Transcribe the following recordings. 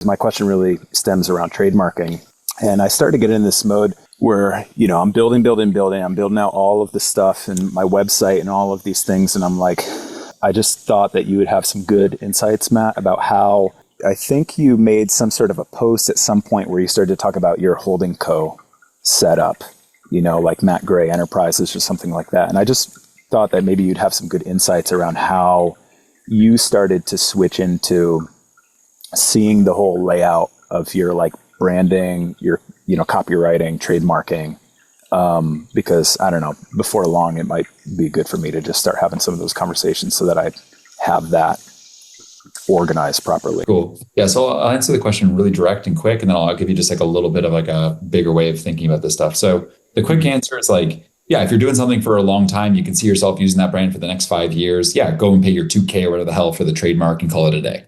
My question really stems around trademarking. And I started to get in this mode where, I'm building. I'm building out all of the stuff and my website and all of these things. And I'm like, I just thought that you would have some good insights, Matt, about how I think you made some sort of a post at some point where you started to talk about your holding co setup, like Matt Gray Enterprises or something like that. And I just thought that maybe you'd have some good insights around how you started to switch into seeing the whole layout of your like branding, your, copywriting, trademarking, because I don't know, before long, it might be good for me to just start having some of those conversations so that I have that organized properly. Cool. Yeah. So I'll answer the question really direct and quick, and then I'll give you just like a little bit of like a bigger way of thinking about this stuff. So the quick answer is like, yeah, if you're doing something for a long time, you can see yourself using that brand for the next 5 years. Yeah, go and pay your $2,000 or whatever the hell for the trademark and call it a day.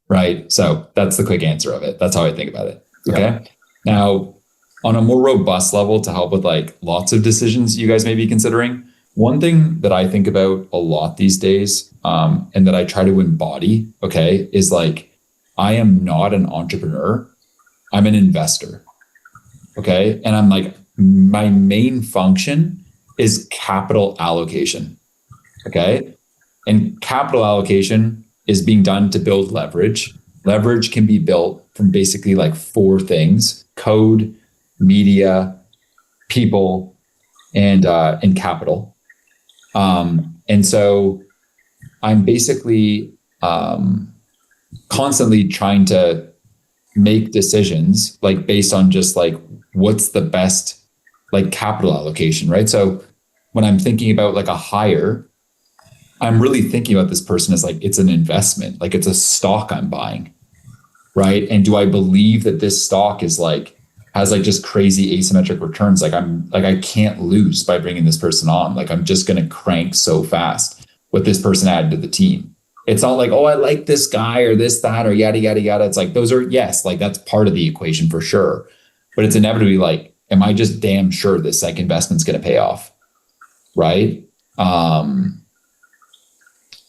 Right. So that's the quick answer of it. That's how I think about it. Okay. Yeah. Now, on a more robust level, to help with like lots of decisions you guys may be considering, one thing that I think about a lot these days, and that I try to embody, okay, is like, I am not an entrepreneur. I'm an investor. Okay. And I'm like, my main function is capital allocation. Okay. And capital allocation is being done to build leverage. Leverage can be built from basically like 4 things: code, media, people, and capital. And so I'm basically constantly trying to make decisions like based on just like what's the best like capital allocation, right? So when I'm thinking about like a hire, I'm really thinking about this person as like it's an investment, like it's a stock I'm buying, right? And do I believe that this stock is like has like just crazy asymmetric returns? Like I can't lose by bringing this person on. Like I'm just going to crank so fast what this person added to the team. It's not like, oh, I like this guy or this, that, or yada, yada, yada. It's like, those are, yes, like that's part of the equation for sure. But it's inevitably like, am I just damn sure this like investment's going to pay off? Right.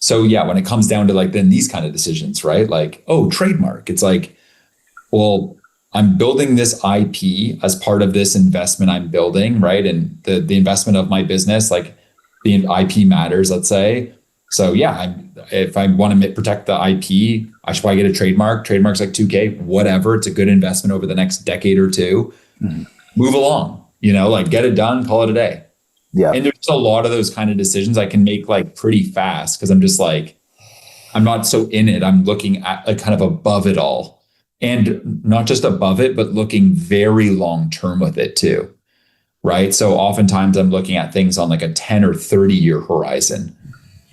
So yeah, when it comes down to like then these kind of decisions, right? Like, oh, trademark. It's like, well, I'm building this IP as part of this investment I'm building, right? And the investment of my business, like the IP matters, let's say. So yeah, if I want to protect the IP, I should probably get a trademark. Trademark's like $2,000, whatever. It's a good investment over the next decade or two. Mm-hmm. Move along, like get it done, call it a day. Yeah. And there's a lot of those kind of decisions I can make like pretty fast because I'm just like, I'm not so in it. I'm looking at like kind of above it all. And not just above it, but looking very long term with it too, right? So oftentimes I'm looking at things on like a 10 or 30 year horizon,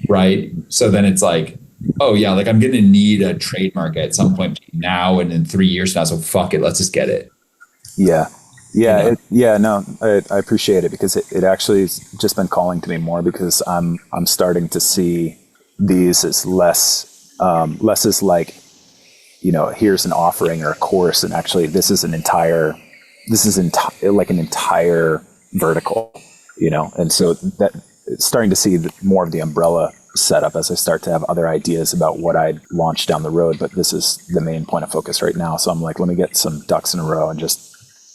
right? So then it's like, oh yeah, like I'm going to need a trademark at some point now and in 3 years now. So fuck it, let's just get it. Yeah. Yeah. No, I appreciate it because it actually has just been calling to me more because I'm starting to see these as less as like, here's an offering or a course. And actually this is an entire vertical, and so that starting to see more of the umbrella setup as I start to have other ideas about what I'd launch down the road. But this is the main point of focus right now. So I'm like, let me get some ducks in a row and just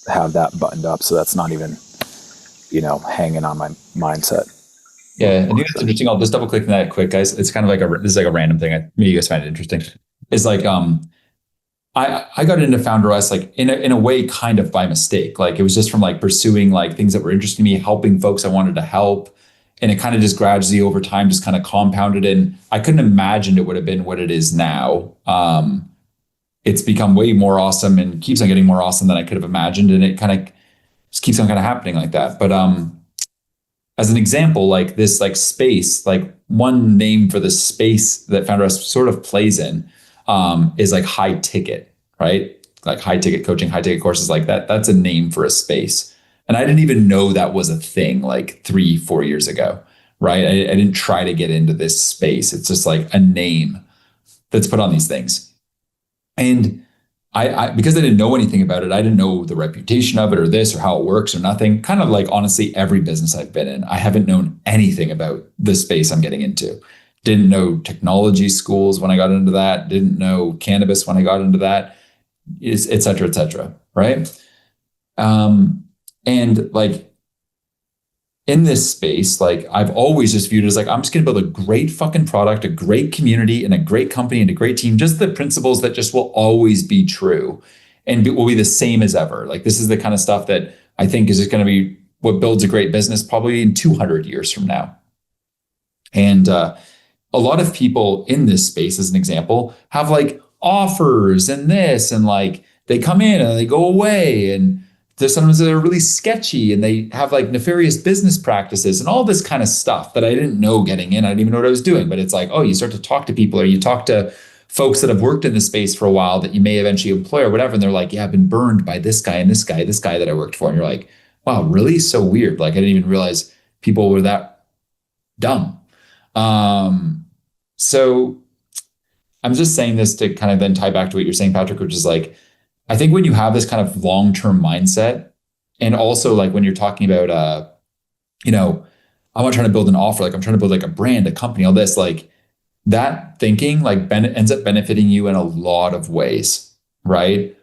have that buttoned up. So that's not even, hanging on my mindset. Yeah. I think that's interesting. I'll just double click on that quick, guys. It's kind of like this is like a random thing. Maybe you guys find it interesting. It's like, I got into Founder OS like in a way kind of by mistake. Like it was just from like pursuing like things that were interesting to me, helping folks I wanted to help. And it kind of just gradually over time just kind of compounded. And I couldn't imagine it would have been what it is now. It's become way more awesome and keeps on getting more awesome than I could have imagined. And it kind of just keeps on kind of happening like that. But as an example, like this like space, like one name for the space that Founder OS sort of plays in is like high ticket, right? Like high ticket coaching, high ticket courses like that. That's a name for a space. And I didn't even know that was a thing like 3-4 years ago, right? I didn't try to get into this space. It's just like a name that's put on these things. And I because I didn't know anything about it, I didn't know the reputation of it or this or how it works or nothing. Kind of like honestly, every business I've been in, I haven't known anything about the space I'm getting into. Didn't know technology schools when I got into that. Didn't know cannabis when I got into that. is et cetera, right? And like in this space, like I've always just viewed it as like, I'm just going to build a great fucking product, a great community, and a great company and a great team. Just the principles that just will always be true and will be the same as ever. Like this is the kind of stuff that I think is just going to be what builds a great business probably in 200 years from now. And a lot of people in this space, as an example, have like offers and this, and like they come in and they go away, and there's sometimes they're really sketchy and they have like nefarious business practices and all this kind of stuff that I didn't know getting in. I didn't even know what I was doing. But it's like, oh, you start to talk to people, or you talk to folks that have worked in the space for a while that you may eventually employ or whatever. And they're like, yeah, I've been burned by this guy and this guy that I worked for. And you're like, wow, really? So weird. Like I didn't even realize people were that dumb. So I'm just saying this to kind of then tie back to what you're saying, Patrick, which is like, I think when you have this kind of long-term mindset, and also like when you're talking about, I'm not trying to build an offer, like I'm trying to build like a brand, a company, all this, like that thinking like ends up benefiting you in a lot of ways, right?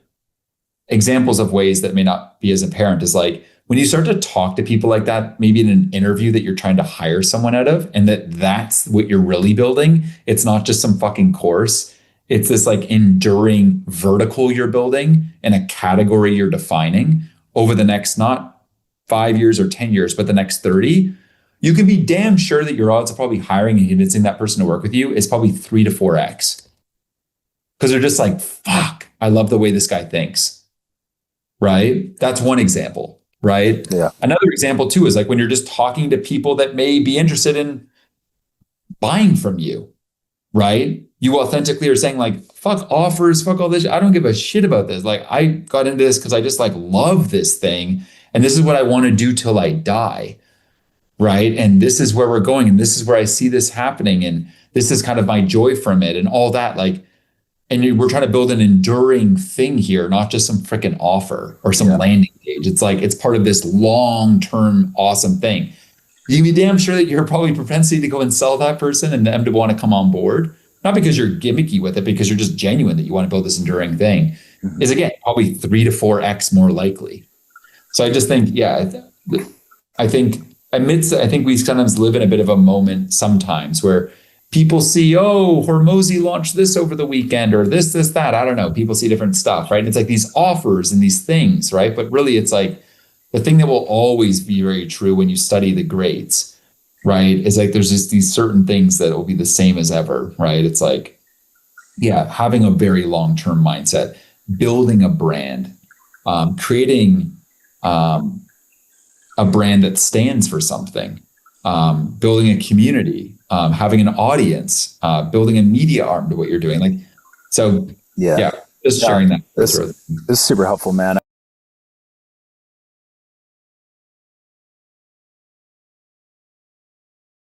Examples of ways that may not be as apparent is like when you start to talk to people like that, maybe in an interview that you're trying to hire someone out of, and that's what you're really building. It's not just some fucking course. It's this like enduring vertical you're building and a category you're defining over the next, not 5 years or 10 years, but the next 30. You can be damn sure that your odds of probably hiring and convincing that person to work with you is probably 3 to 4x. Because they're just like, fuck, I love the way this guy thinks. Right? That's one example. Right? Yeah. Another example too is like when you're just talking to people that may be interested in buying from you. Right? You authentically are saying like, fuck offers, fuck all this. I don't give a shit about this. Like I got into this because I just like love this thing. And this is what I want to do till I die. Right. And this is where we're going. And this is where I see this happening. And this is kind of my joy from it and all that. Like, and we're trying to build an enduring thing here, not just some freaking offer or some landing page. It's like, it's part of this long-term awesome thing. You can be damn sure that you're probably propensity to go and sell that person and them to want to come on board. Not because you're gimmicky with it, because you're just genuine that you want to build this enduring thing, is again, probably 3 to 4x more likely. So I just think, I think we sometimes live in a bit of a moment sometimes where people see, oh, Hormozi launched this over the weekend or this, that, I don't know. People see different stuff, right? And it's like these offers and these things, right? But really it's like the thing that will always be very true when you study the greats, right? Is like there's just these certain things that will be the same as ever, right? It's like, having a very long-term mindset, building a brand, creating a brand that stands for something, building a community, having an audience, building a media arm to what you're doing. Like, so just sharing that. This is super helpful, man.